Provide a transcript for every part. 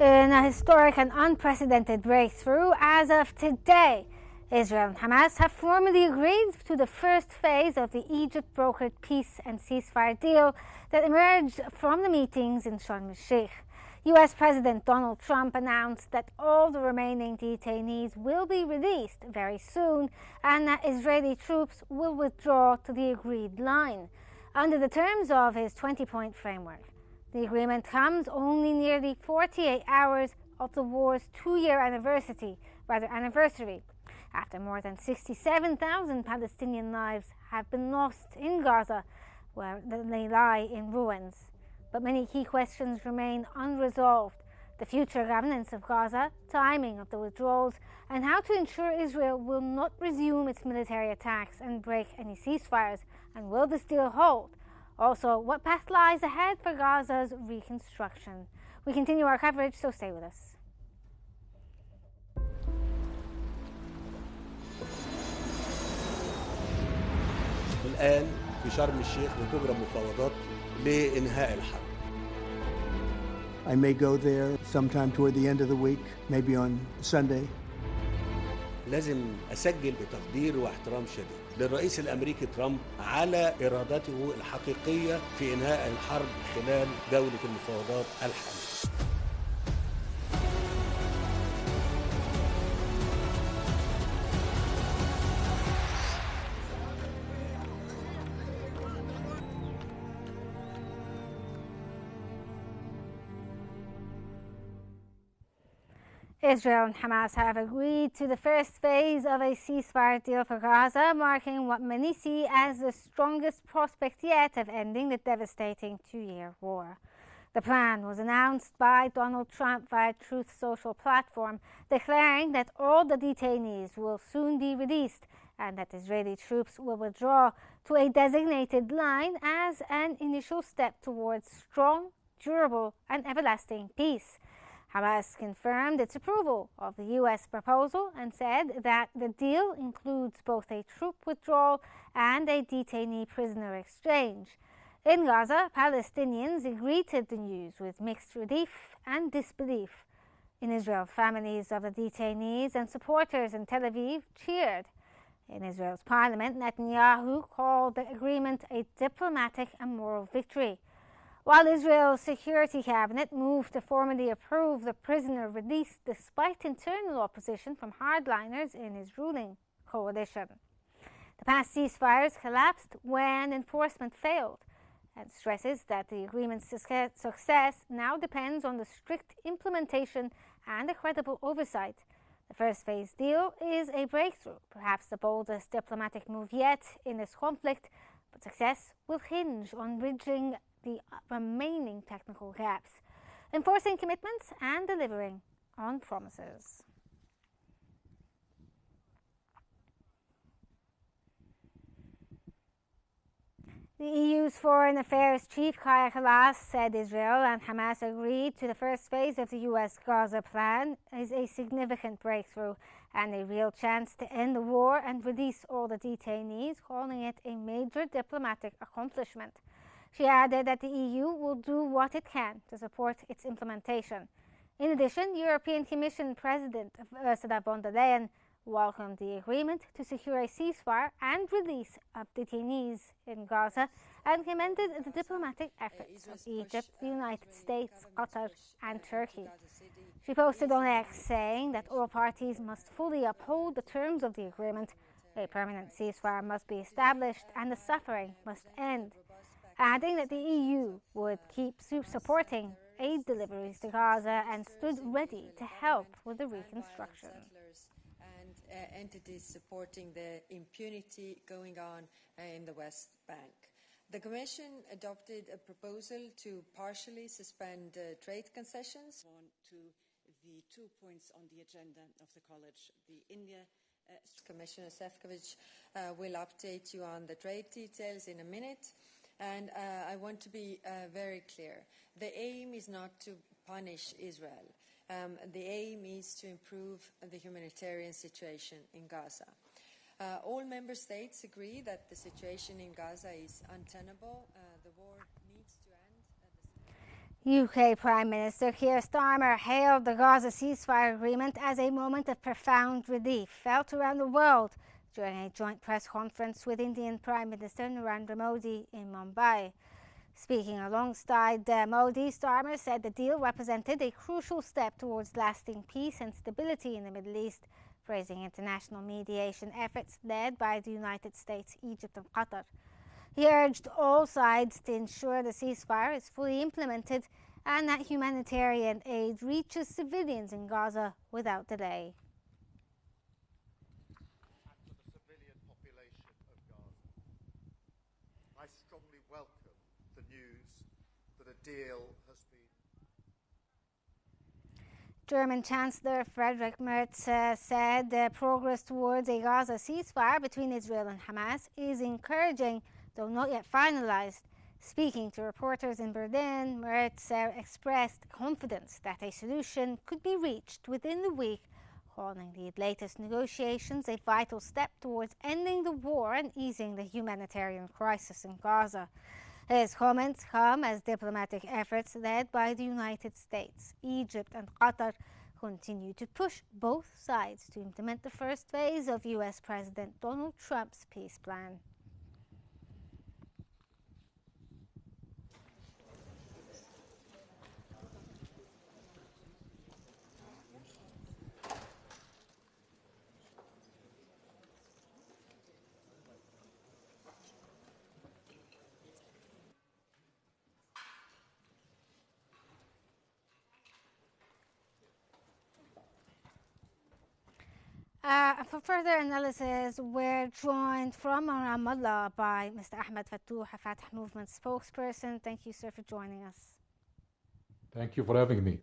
In a historic and unprecedented breakthrough, as of today, Israel and Hamas have formally agreed to the first phase of the Egypt-brokered peace and ceasefire deal that emerged from the meetings in Sharm el-Sheikh. U.S. President Donald Trump announced that all the remaining detainees will be released very soon and that Israeli troops will withdraw to the agreed line. Under the terms of his 20-point framework, the agreement comes only nearly 48 hours of the war's two-year anniversary, after more than 67,000 Palestinian lives have been lost in Gaza, where they lie in ruins. But many key questions remain unresolved: the future governance of Gaza, timing of the withdrawals, and how to ensure Israel will not resume its military attacks and break any ceasefires, and will this deal hold? Also, what path lies ahead for Gaza's reconstruction? We continue our coverage, so stay with us. الآن في شرم الشيخ بتجرى مفاوضات لإنهاء الحرب. I may go there sometime toward the end of the week, maybe on Sunday. لازم أسجل بتقدير واحترام شديد للرئيس الأمريكي ترامب على إرادته الحقيقية في إنهاء الحرب خلال جولة المفاوضات الحالية. Israel and Hamas have agreed to the first phase of a ceasefire deal for Gaza, marking what many see as the strongest prospect yet of ending the devastating two-year war. The plan was announced by Donald Trump via Truth Social platform, declaring that all the detainees will soon be released and that Israeli troops will withdraw to a designated line as an initial step towards strong, durable, and everlasting peace. Hamas confirmed its approval of the U.S. proposal and said that the deal includes both a troop withdrawal and a detainee prisoner exchange. In Gaza, Palestinians greeted the news with mixed relief and disbelief. In Israel, families of the detainees and supporters in Tel Aviv cheered. In Israel's parliament, Netanyahu called the agreement a diplomatic and moral victory, while Israel's security cabinet moved to formally approve the prisoner release despite internal opposition from hardliners in his ruling coalition. The past ceasefires collapsed when enforcement failed, and stresses that the agreement's success now depends on the strict implementation and a credible oversight. The first phase deal is a breakthrough, perhaps the boldest diplomatic move yet in this conflict, but success will hinge on bridging the remaining technical gaps, enforcing commitments and delivering on promises. The EU's Foreign Affairs Chief Kaja Kallas said Israel and Hamas agreed to the first phase of the U.S. Gaza plan is a significant breakthrough and a real chance to end the war and release all the detainees, calling it a major diplomatic accomplishment. She added that the EU will do what it can to support its implementation. In addition, European Commission President Ursula von der Leyen welcomed the agreement to secure a ceasefire and release of detainees in Gaza and commended the diplomatic efforts of Egypt, the United States, Qatar, and Turkey. She posted on X saying that all parties must fully uphold the terms of the agreement, a permanent ceasefire must be established, and the suffering must end, adding that the EU would keep supporting aid deliveries to Gaza and stood ready to help with the reconstruction. And entities supporting the impunity going on in the West Bank. The Commission adopted a proposal to partially suspend trade concessions. On to the 2 points on the agenda of the College. The India Commissioner Šefčovič will update you on the trade details in a minute. And I want to be very clear. The aim is not to punish Israel. The aim is to improve the humanitarian situation in Gaza. All member states agree that the situation in Gaza is untenable. The war needs to end. UK Prime Minister Keir Starmer hailed the Gaza ceasefire agreement as a moment of profound relief felt around the world during a joint press conference with Indian Prime Minister Narendra Modi in Mumbai. Speaking alongside Modi, Starmer said the deal represented a crucial step towards lasting peace and stability in the Middle East, praising international mediation efforts led by the United States, Egypt and Qatar. He urged all sides to ensure the ceasefire is fully implemented and that humanitarian aid reaches civilians in Gaza without delay. And for the civilian population of Gaza, I strongly welcome the news that a deal has been. German Chancellor Friedrich Merz said progress towards a Gaza ceasefire between Israel and Hamas is encouraging, though not yet finalized. Speaking to reporters in Berlin, Merz expressed confidence that a solution could be reached within the week, calling the latest negotiations a vital step towards ending the war and easing the humanitarian crisis in Gaza. His comments come as diplomatic efforts led by the United States, Egypt and Qatar continue to push both sides to implement the first phase of U.S. President Donald Trump's peace plan. For further analysis, we're joined from Ramallah by Mr. Ahmed Fattouh, a Fatah Movement spokesperson. Thank you, sir, for joining us. Thank you for having me.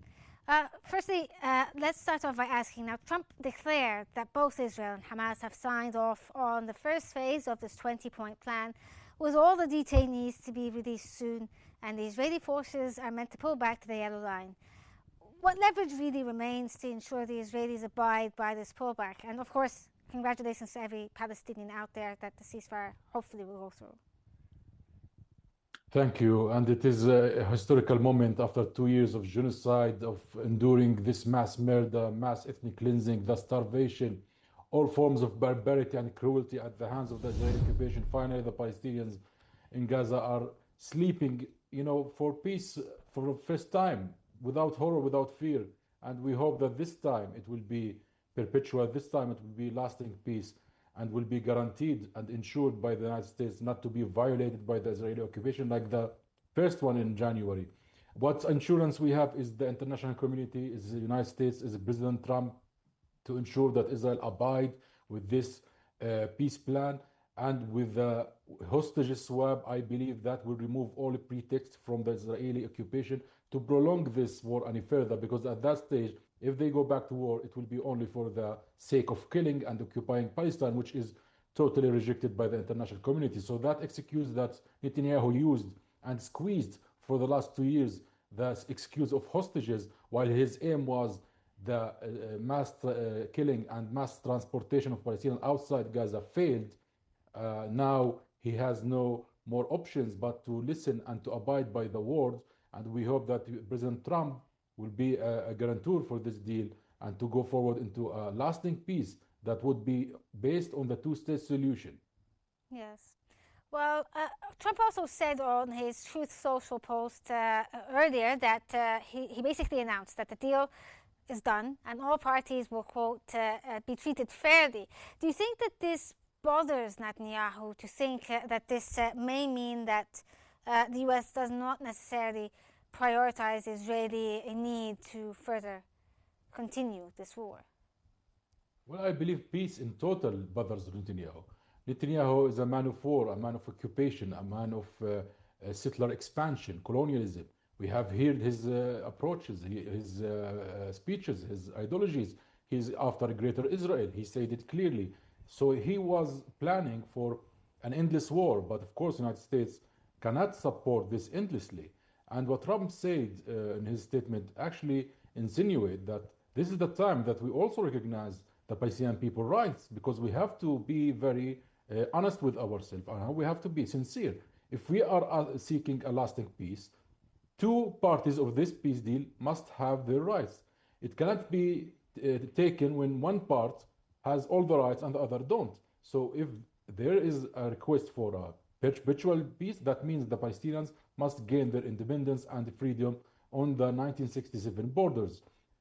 Firstly, let's start off by asking, now Trump declared that both Israel and Hamas have signed off on the first phase of this 20-point plan, with all the detainees to be released soon, and the Israeli forces are meant to pull back to the yellow line. What leverage really remains to ensure the Israelis abide by this pullback? And of course, congratulations to every Palestinian out there that the ceasefire hopefully will go through. Thank you. And it is a historical moment after 2 years of genocide, of enduring this mass murder, mass ethnic cleansing, the starvation, all forms of barbarity and cruelty at the hands of the Israeli occupation. Finally, the Palestinians in Gaza are sleeping, for peace for the first time, without horror, without fear. And we hope that this time it will be perpetual, this time it will be lasting peace and will be guaranteed and ensured by the United States not to be violated by the Israeli occupation like the first one in January. What assurance we have is the international community, is the United States, is President Trump, to ensure that Israel abide with this peace plan. And with the hostages swap, I believe that will remove all pretext from the Israeli occupation to prolong this war any further, because at that stage, if they go back to war, it will be only for the sake of killing and occupying Palestine, which is totally rejected by the international community. So that excuse that Netanyahu used and squeezed for the last 2 years, the excuse of hostages, while his aim was the mass killing and mass transportation of Palestinians outside Gaza, failed. Now he has no more options but to listen and to abide by the word. And we hope that President Trump will be a guarantor for this deal and to go forward into a lasting peace that would be based on the two-state solution. Yes. Well, Trump also said on his Truth Social post earlier that he basically announced that the deal is done and all parties will, quote, be treated fairly. Do you think that this bothers Netanyahu to think that this may mean that the U.S. does not necessarily prioritize Israeli need to further continue this war? Well, I believe peace in total bothers Netanyahu. Netanyahu is a man of war, a man of occupation, a man of settler expansion, colonialism. We have heard his approaches, his speeches, his ideologies. He's after Greater Israel. He said it clearly. So he was planning for an endless war. But of course, the United States cannot support this endlessly. And what Trump said in his statement actually insinuate that this is the time that we also recognize the Palestinian people's rights, because we have to be very honest with ourselves and we have to be sincere. If we are seeking a lasting peace, two parties of this peace deal must have their rights. It cannot be taken when one part has all the rights and the other don't. So if there is a request for a perpetual peace, that means the Palestinians must gain their independence and freedom on the 1967 borders.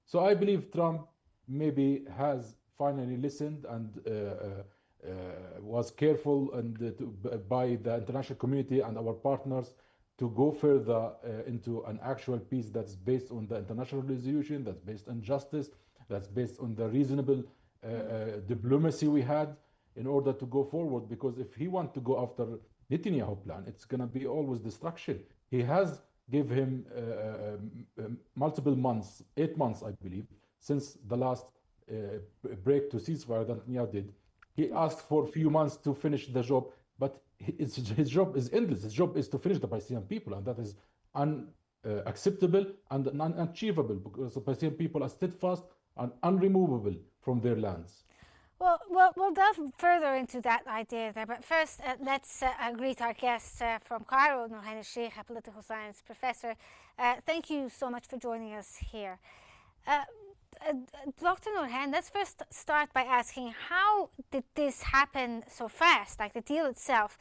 So I believe Trump maybe has finally listened and was careful and by the international community and our partners to go further into an actual peace that's based on the international resolution, that's based on justice, that's based on the reasonable diplomacy we had in order to go forward. Because if he wants to go after Netanyahu plan, it's going to be always destruction. He has give him multiple months, 8 months, I believe, since the last break to ceasefire that Netanyahu did. He asked for a few months to finish the job, but his job is endless. His job is to finish the Palestinian people, and that is unacceptable and unachievable because the Palestinian people are steadfast and unremovable from their lands. Well, we'll delve further into that idea there, but first let's greet our guest from Cairo, Nourhan al-Sheikh, a political science professor. Thank you so much for joining us here. Dr. Nourhan, let's first start by asking, how did this happen so fast, like the deal itself?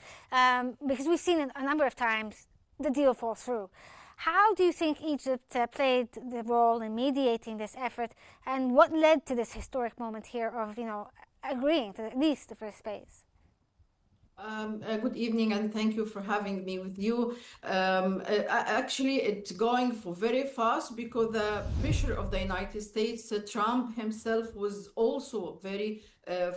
Because we've seen it a number of times, the deal fall through. How do you think Egypt played the role in mediating this effort, and what led to this historic moment here of, agreeing to at least the first phase? Good evening, and thank you for having me with you. Actually, it's going for very fast because the pressure of the United States, Trump himself was also very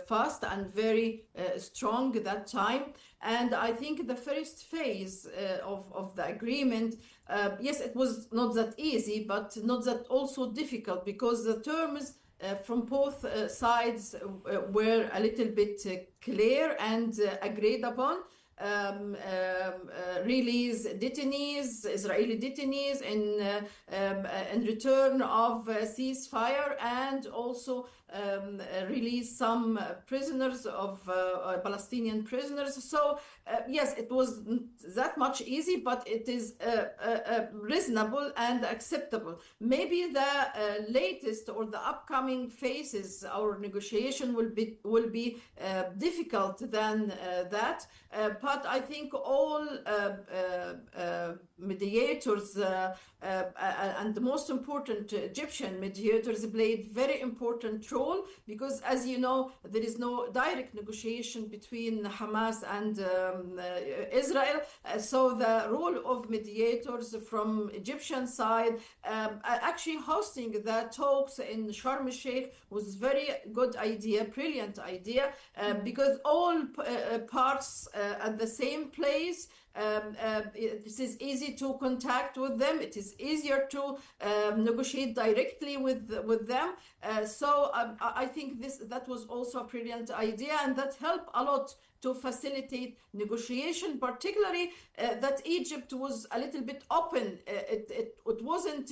fast and very strong at that time. And I think the first phase of the agreement, yes, it was not that easy, but not that also difficult because the terms from both sides were a little bit clear and agreed upon. Release detainees, Israeli detainees in return of ceasefire, and also release some prisoners of Palestinian prisoners. So yes, it was that much easy, but it is reasonable and acceptable. Maybe the latest or the upcoming phases, our negotiation will be difficult than that. But I think all mediators and the most important Egyptian mediators played very important role because, as you know, there is no direct negotiation between Hamas and Israel. So the role of mediators from Egyptian side, actually hosting the talks in Sharm el-Sheikh was very good idea, brilliant idea, because all parts at the same place. This is easy to contact with them. It is easier to negotiate directly with them. So I think that was also a brilliant idea, and that helped a lot to facilitate negotiation, particularly that Egypt was a little bit open. It wasn't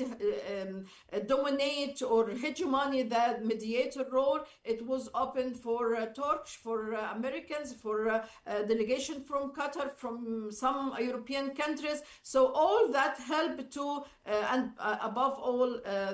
dominate or hegemony the mediator role. It was open for Turks, for Americans, for delegation from Qatar, from some European countries. So all that helped to, and above all,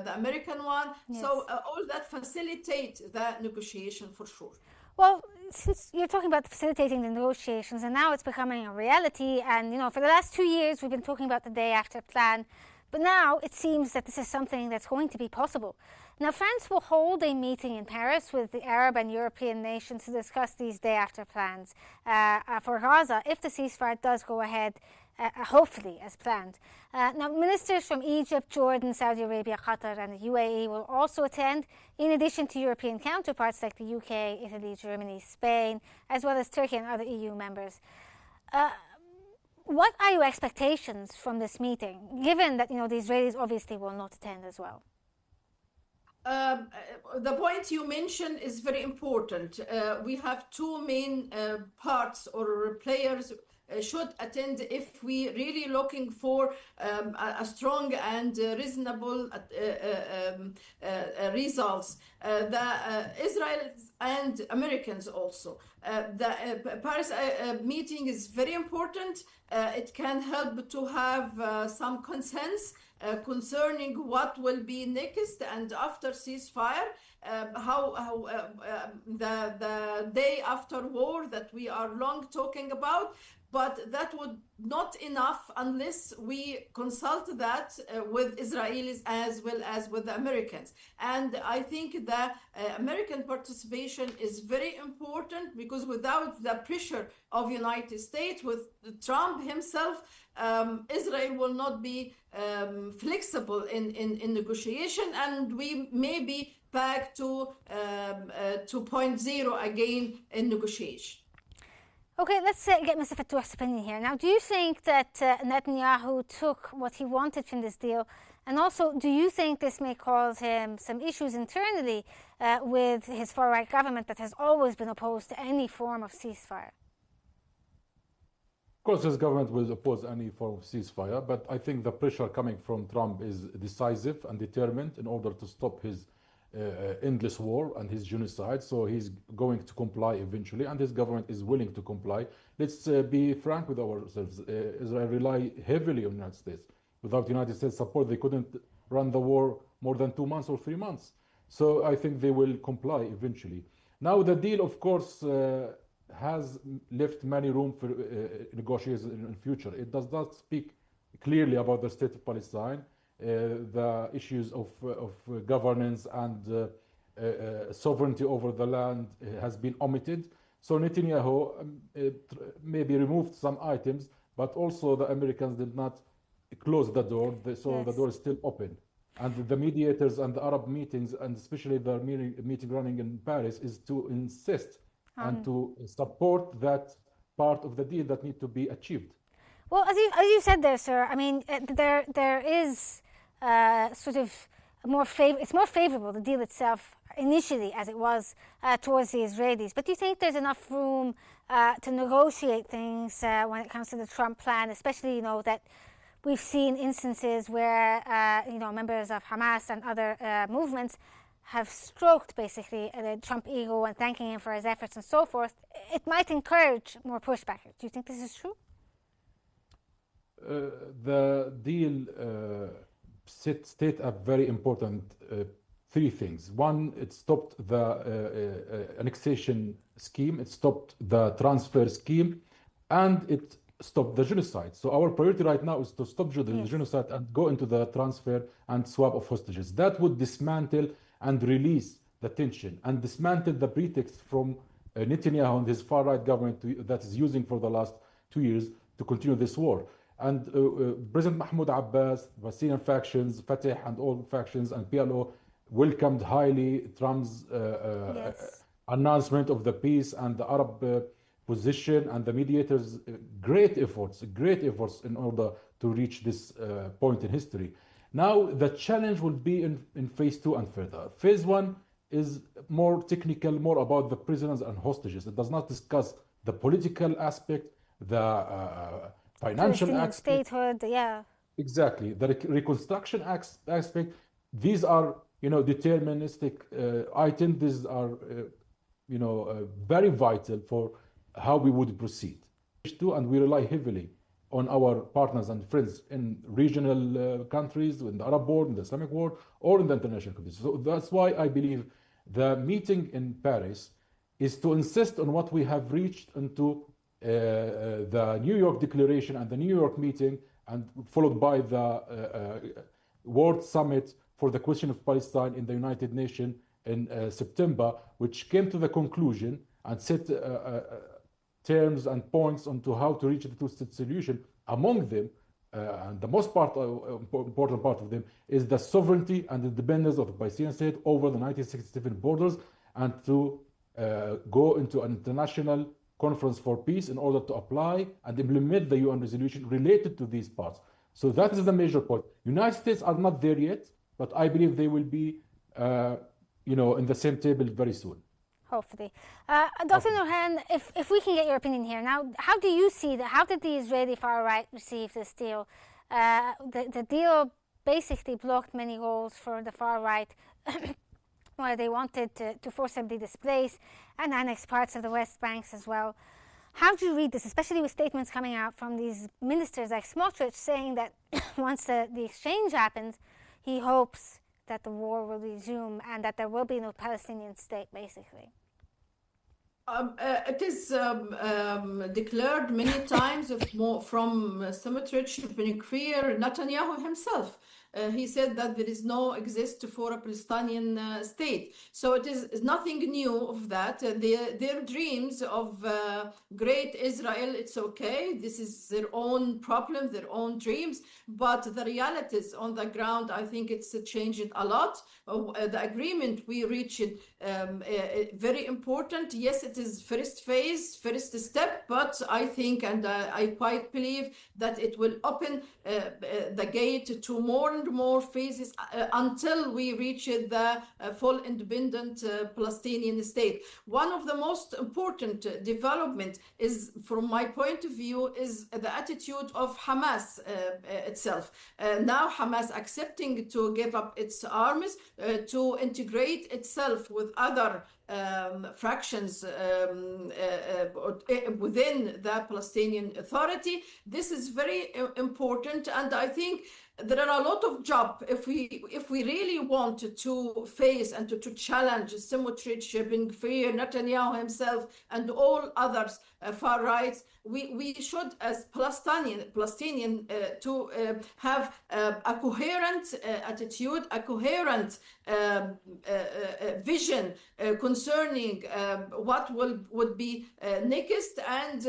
the American one. Yes. So all that facilitate the negotiation for sure. Well, since you're talking about facilitating the negotiations, and now it's becoming a reality, and for the last 2 years we've been talking about the day after plan, but now it seems that this is something that's going to be possible. Now, France will hold a meeting in Paris with the Arab and European nations to discuss these day after plans for Gaza if the ceasefire does go ahead, hopefully as planned. Now, ministers from Egypt, Jordan, Saudi Arabia, Qatar and the UAE will also attend, in addition to European counterparts like the UK, Italy, Germany, Spain, as well as Turkey and other EU members. What are your expectations from this meeting, given that the Israelis obviously will not attend as well? The point you mentioned is very important. We have two main parts or players should attend if we really looking for a strong and reasonable results. The Israelis and Americans also. The Paris meeting is very important. It can help to have some consensus concerning what will be next and after ceasefire, the day after war that we are long talking about. But that would not enough unless we consult that with Israelis as well as with the Americans. And I think the American participation is very important, because without the pressure of United States, with Trump himself, Israel will not be flexible in negotiation, and we may be back to 2.0 again in negotiation. Okay, let's get Mr. Fattouh's opinion here. Now, do you think that Netanyahu took what he wanted from this deal? And also, do you think this may cause him some issues internally with his far-right government that has always been opposed to any form of ceasefire? Of course, his government will oppose any form of ceasefire, but I think the pressure coming from Trump is decisive and determined in order to stop his endless war and his genocide. So he's going to comply eventually, and his government is willing to comply. Let's be frank with ourselves. Israel rely heavily on the United States. Without United States support, they couldn't run the war more than 2 months or 3 months. So I think they will comply eventually. Now, the deal, of course, has left many room for negotiations in the future. It does not speak clearly about the state of Palestine. The issues of governance and sovereignty over the land has been omitted. So Netanyahu maybe removed some items, but also the Americans did not close the door, so the door is still open. And the mediators and the Arab meetings, and especially the meeting running in Paris, is to insist and to support that part of the deal that need to be achieved. Well, as you said there, sir, I mean, there is sort of it's more favorable, the deal itself, initially, as it was towards the Israelis. But do you think there's enough room to negotiate things when it comes to the Trump plan, especially, that we've seen instances where, members of Hamas and other movements have stroked, basically, the Trump ego and thanking him for his efforts and so forth? It might encourage more pushback. Do you think this is true? The deal state a very important 3 things. One, it stopped the annexation scheme, it stopped the transfer scheme, and it stopped the genocide. So our priority right now is to stop the genocide and go into the transfer and swap of hostages. That would dismantle and release the tension and dismantle the pretext from Netanyahu and his far-right government that is using for the last 2 years to continue this war. And President Mahmoud Abbas, Palestinian factions, Fatah and all factions, and PLO welcomed highly Trump's announcement of the peace and the Arab position and the mediators' great efforts in order to reach this point in history. Now, the challenge will be in phase 2 and further. Phase 1 is more technical, more about the prisoners and hostages. It does not discuss the political aspect, the financial aspect. Statehood, yeah. Exactly. The reconstruction aspect, these are, deterministic items. These are, very vital for how we would proceed. And we rely heavily on our partners and friends in regional countries, in the Arab world, in the Islamic world, or in the international community. So that's why I believe the meeting in Paris is to insist on what we have reached into the New York Declaration and the New York meeting, and followed by the World Summit for the question of Palestine in the United Nations in September, which came to the conclusion and set terms and points onto how to reach the two-state solution. Among them, and the most important part of them, is the sovereignty and independence of the Palestinian state over the 1967 borders, and to go into an international conference for peace in order to apply and implement the UN resolution related to these parts. So that is the major point. United States are not there yet, but I believe they will be, in the same table very soon. Hopefully. Dr. Nurhan, if we can get your opinion here. Now, how do you see that? How did the Israeli far-right receive this deal? The deal basically blocked many goals for the far-right, where they wanted to forcibly displace and annex parts of the West Banks as well. How do you read this, especially with statements coming out from these ministers like Smotrich saying that once the exchange happens, he hopes that the war will resume and that there will be no Palestinian state, basically? It is declared many times from Smotrich, Ben-Gvir, Netanyahu himself. He said that there is no exist for a Palestinian state. So it is nothing new of that. Their dreams of great Israel, it's okay. This is their own problem, their own dreams. But the realities on the ground, I think it's changed a lot. The agreement we reached, very important. Yes, it is first phase, first step, but I think and I quite believe that it will open the gate to more and more phases until we reach the full independent Palestinian state. One of the most important development is, from my point of view, is the attitude of Hamas itself. Now Hamas accepting to give up its arms, to integrate itself with other fractions within the Palestinian Authority. This is very important, and I think there are a lot of jobs if we really want to face and to challenge Smotrich, Ben-Gvir, Netanyahu himself, and all others far rights. We should, as Palestinian, to have a coherent attitude, a coherent vision concerning what would be next, and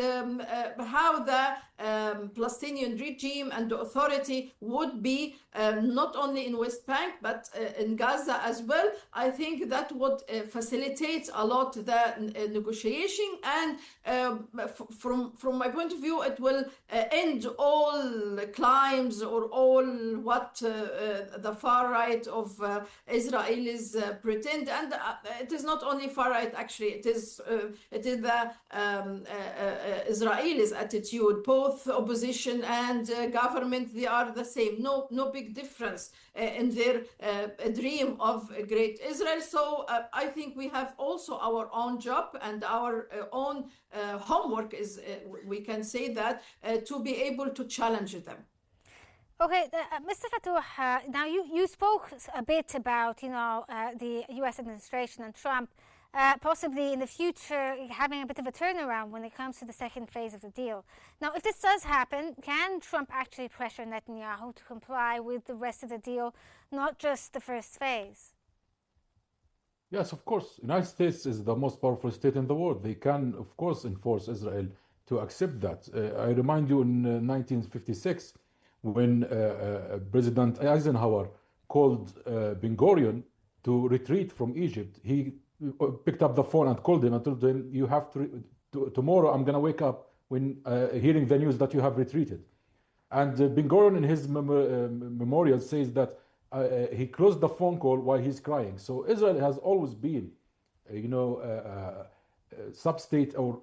how the Palestinian regime and the authority would be not only in West Bank but in Gaza as well. I think that would facilitate a lot the negotiation, and from my point of view, it will end all claims or all what the far right of Israelis pretend. And it is not only far right, actually, it is the Israelis' attitude. Both opposition and government, they are the same. No big difference in their dream of a great Israel. So I think we have also our own job and our own homework, is we can say that, to be able to challenge them. Okay, Mr. Fattouh, now you spoke a bit about the U.S. administration and Trump possibly in the future having a bit of a turnaround when it comes to the second phase of the deal. Now, if this does happen, can Trump actually pressure Netanyahu to comply with the rest of the deal, not just the first phase? Yes, of course. The United States is the most powerful state in the world. They can, of course, enforce Israel to accept that. I remind you in 1956, when President Eisenhower called Ben-Gurion to retreat from Egypt, he picked up the phone and called him and told him, you have to tomorrow I'm going to wake up when hearing the news that you have retreated. And Ben-Gurion in his memorial says that he closed the phone call while he's crying. So Israel has always been, sub-state or,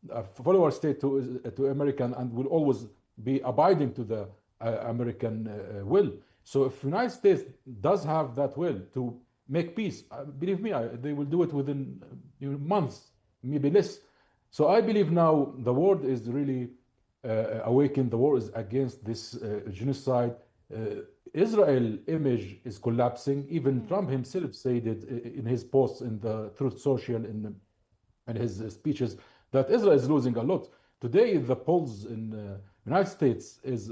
a follower state to American, and will always be abiding to the American will. So if the United States does have that will to make peace, believe me, they will do it within months, maybe less. So I believe now the world is really awakened. The war is against this genocide. Israel image is collapsing. Even Trump himself said it in his posts in the Truth Social, in his speeches, that Israel is losing a lot. Today, the polls in the United States is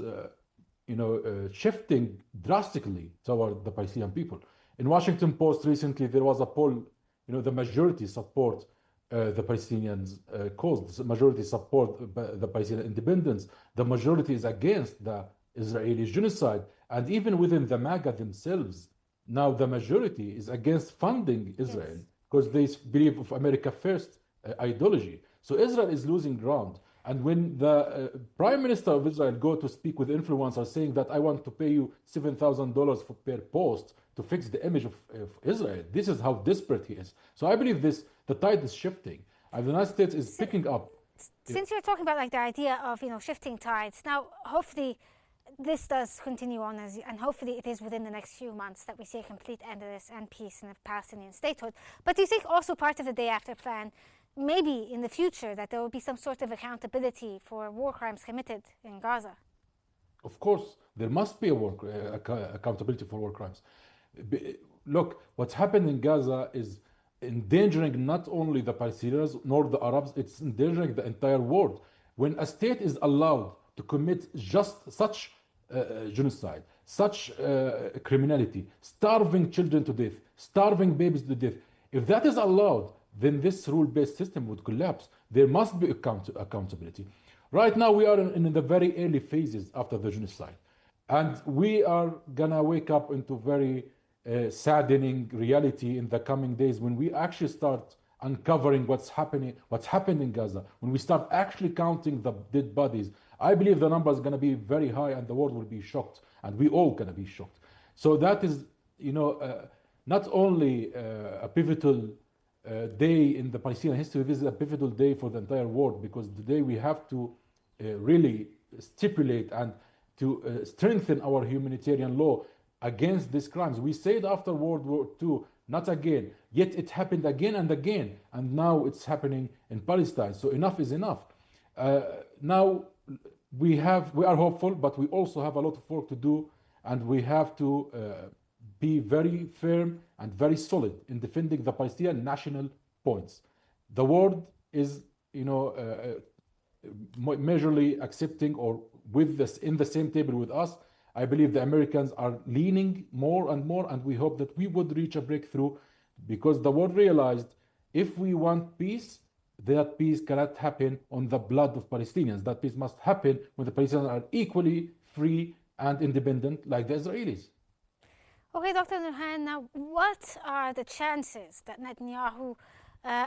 shifting drastically toward the Palestinian people. In Washington Post recently, there was a poll, the majority support the Palestinians' cause, the majority support the Palestinian independence, the majority is against the Israeli genocide. And even within the MAGA themselves, now the majority is against funding Israel, because they believe of America first ideology. So Israel is losing ground. And when the Prime Minister of Israel go to speak with influencers saying that I want to pay you $7,000 per post to fix the image of Israel, this is how desperate he is. So I believe the tide is shifting, and the United States is picking up. Since you're talking about the idea of shifting tides, now hopefully this does continue on, and hopefully it is within the next few months that we see a complete end of this and peace in the Palestinian statehood. But do you think also part of the day after plan maybe in the future that there will be some sort of accountability for war crimes committed in Gaza? Of course, there must be accountability for war crimes. Look, what's happened in Gaza is endangering not only the Palestinians nor the Arabs, it's endangering the entire world. When a state is allowed to commit just such genocide, such criminality, starving children to death, starving babies to death, if that is allowed, then this rule-based system would collapse. There must be accountability. Right now, we are in the very early phases after the genocide. And we are gonna wake up into very saddening reality in the coming days when we actually start uncovering what's happened in Gaza, when we start actually counting the dead bodies. I believe the number is going to be very high and the world will be shocked, and we all going to be shocked. So that is, not only a pivotal day in the Palestinian history, this is a pivotal day for the entire world, because today we have to really stipulate and to strengthen our humanitarian law against these crimes. We said after World War II, not again, yet it happened again and again, and now it's happening in Palestine. So enough is enough. Now we are hopeful, but we also have a lot of work to do, and we have to be very firm and very solid in defending the Palestinian national points. The world is, majorly accepting or with this in the same table with us. I believe the Americans are leaning more and more, and we hope that we would reach a breakthrough, because the world realized if we want peace, that peace cannot happen on the blood of Palestinians. That peace must happen when the Palestinians are equally free and independent like the Israelis. Okay, Dr. Nurhan, now what are the chances that Netanyahu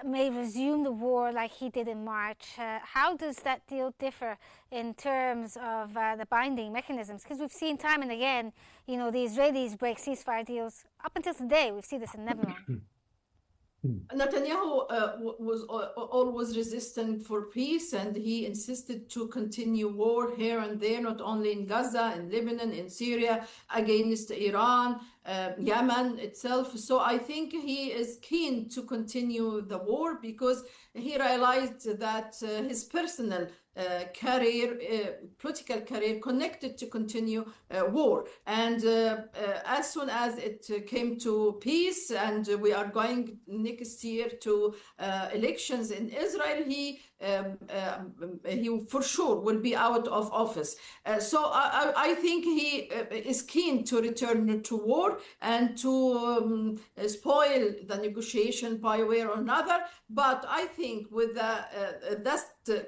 may resume the war like he did in March? How does that deal differ in terms of the binding mechanisms? Because we've seen time and again, the Israelis break ceasefire deals. Up until today, we've seen this in Lebanon. Netanyahu was always resistant for peace, and he insisted to continue war here and there, not only in Gaza, in Lebanon, in Syria, against Iran, Yemen itself. So I think he is keen to continue the war because he realized that his personal political career connected to continue war. And as soon as it came to peace and we are going next year to elections in Israel, he for sure will be out of office. So I think he is keen to return to war and to spoil the negotiation by way or another. But I think with that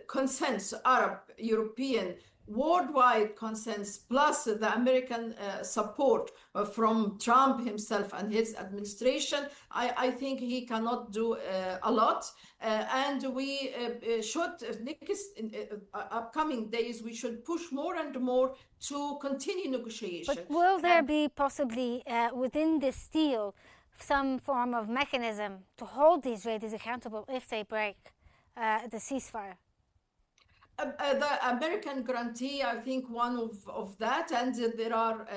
consensus, Arab, European, worldwide consensus, plus the American support from Trump himself and his administration, I think he cannot do a lot. And we should, in upcoming days, we should push more and more to continue negotiation. But will there be possibly within this deal some form of mechanism to hold the Israelis accountable if they break the ceasefire? The American guarantee, I think, one of that, and there are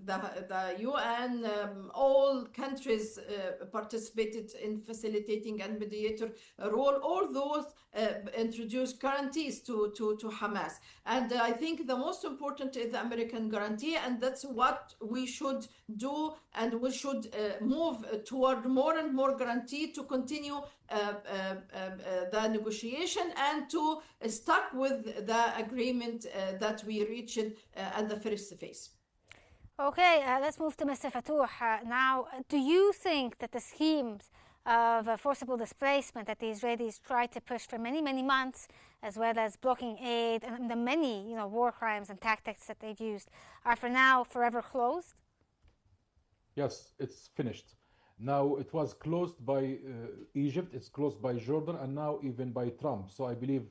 the UN, all countries participated in facilitating and mediator role. All those introduce guarantees to Hamas, and I think the most important is the American guarantee, and that's what we should do, and we should move toward more and more guarantee to continue the negotiation and to stuck with the agreement that we reached at the first phase. Okay, let's move to Mr. Fatouh. Now, do you think that the schemes of forcible displacement that the Israelis tried to push for many, many months, as well as blocking aid and the many, war crimes and tactics that they've used, are for now forever closed? Yes, it's finished. Now it was closed by Egypt, it's closed by Jordan, and now even by Trump. So I believe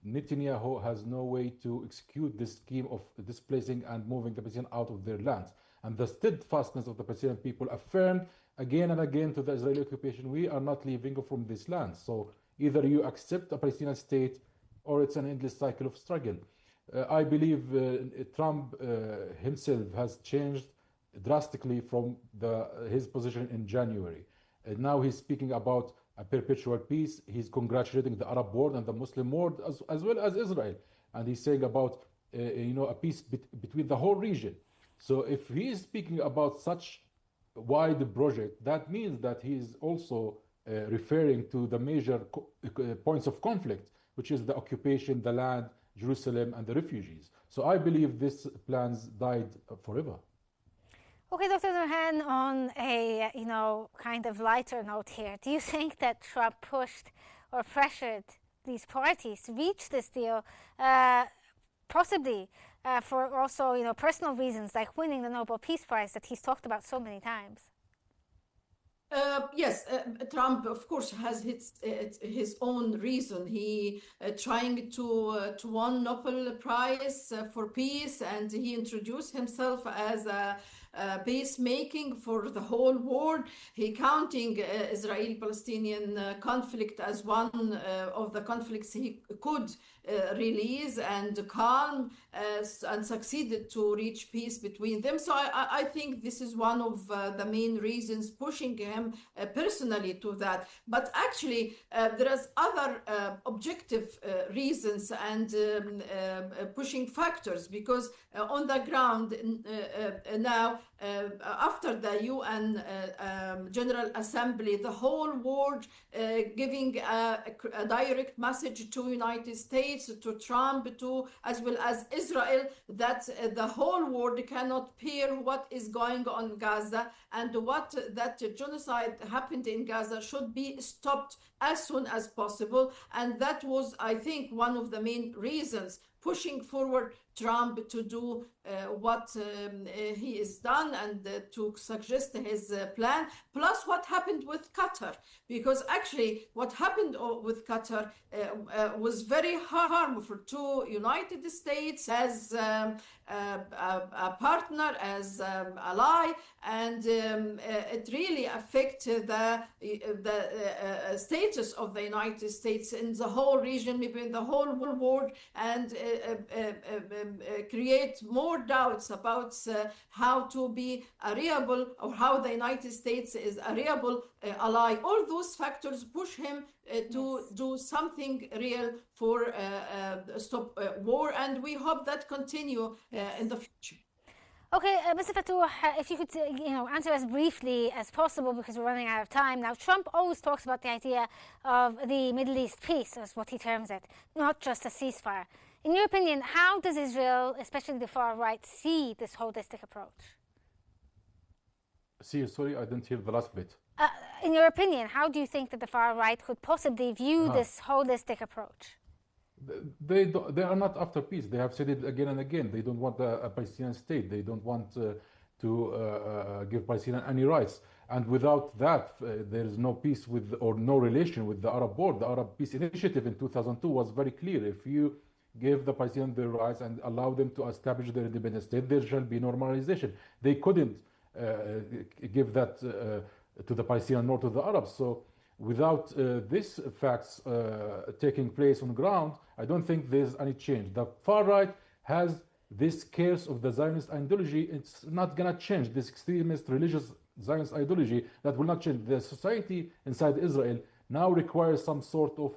Netanyahu has no way to execute this scheme of displacing and moving the Palestinians out of their lands. And the steadfastness of the Palestinian people affirmed again and again to the Israeli occupation, we are not leaving from this land. So either you accept a Palestinian state or it's an endless cycle of struggle. I believe Trump himself has changed drastically from his position in January. And now he's speaking about a perpetual peace. He's congratulating the Arab world and the Muslim world as well as Israel. And he's saying about, a peace between the whole region. So if he is speaking about such wide project, that means that he is also referring to the major points of conflict, which is the occupation, the land, Jerusalem, and the refugees. So I believe these plans died forever. Okay, Dr. Nurhan, on a kind of lighter note here, do you think that Trump pushed or pressured these parties to reach this deal, possibly for also personal reasons like winning the Nobel Peace Prize that he's talked about so many times? Yes, Trump, of course, has his own reason. He trying to won Nobel Prize for peace, and he introduced himself as a peacemaking for the whole world. He counting Israeli-Palestinian conflict as one of the conflicts he could release and calm and succeeded to reach peace between them. So I think this is one of the main reasons pushing him personally to that. But actually, there is other objective reasons and pushing factors, because on the ground now, after the UN General Assembly, the whole world giving a direct message to United States, to Trump, as well as Israel, that the whole world cannot bear what is going on in Gaza, and that genocide happened in Gaza should be stopped as soon as possible. And that was, I think, one of the main reasons pushing forward Trump to do what he has done and to suggest his plan, plus what happened with Qatar. Because actually what happened with Qatar was very harmful to United States as a partner, as ally, and it really affected the status of the United States in the whole region, maybe in the whole world, and create more doubts about how to be a reliable, or how the United States is a reliable ally. All those factors push him to do something real for stop war, and we hope that continue in the future. Okay, Mr. Fattouh, if you could answer as briefly as possible, because we're running out of time. Now, Trump always talks about the idea of the Middle East peace, as what he terms it, not just a ceasefire. In your opinion, how does Israel, especially the far right, see this holistic approach? Sorry, I didn't hear the last bit. In your opinion, how do you think that the far right could possibly view this holistic approach? They are not after peace. They have said it again and again. They don't want a Palestinian state. They don't want to give Palestinians any rights. And without that, there is no peace with, or no relation with, the Arab world. The Arab Peace Initiative in 2002 was very clear. If you give the Palestinians their rights and allow them to establish their independent state, there shall be normalization. They couldn't give that to the Palestinians nor to the Arabs. So without these facts taking place on the ground, I don't think there's any change. The far right has this curse of the Zionist ideology. It's not going to change. This extremist religious Zionist ideology, that will not change. The society inside Israel now requires some sort of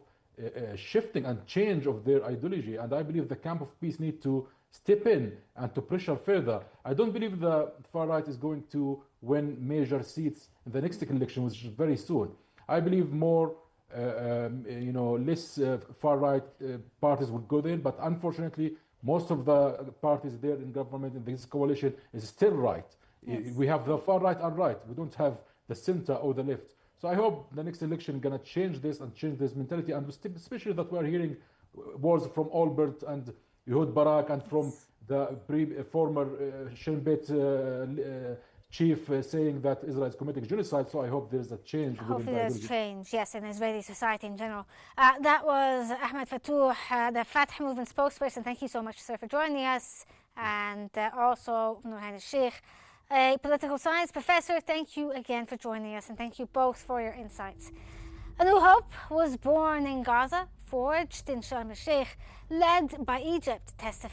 shifting and change of their ideology, and I believe the camp of peace need to step in and to pressure further. I don't believe the far right is going to win major seats in the next election, which is very soon. I believe more, less far right parties will go there, but unfortunately, most of the parties there in government in this coalition is still right. Yes. We have the far right and right. We don't have the center or the left. So I hope the next election is going to change this and change this mentality, and especially that we are hearing words from Albert and Ehud Barak and from the former Shin Bet chief saying that Israel is committing genocide. So I hope there's a change. Hopefully there's change, yes, in Israeli society in general. That was Ahmed Fattouh, the Fatah movement spokesperson. Thank you so much, sir, for joining us. And also Nurhan al-Sheikh, a political science professor. Thank you again for joining us, and thank you both for your insights. A new hope was born in Gaza, forged in Sharm el-Sheikh, led by Egypt, tested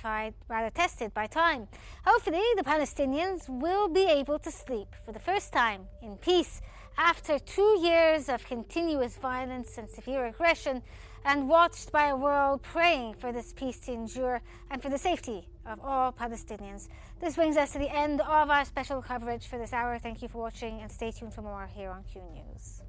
by time. Hopefully, the Palestinians will be able to sleep for the first time in peace after 2 years of continuous violence and severe aggression, and watched by a world praying for this peace to endure and for the safety of all Palestinians. This brings us to the end of our special coverage for this hour. Thank you for watching, and stay tuned for more here on Q News.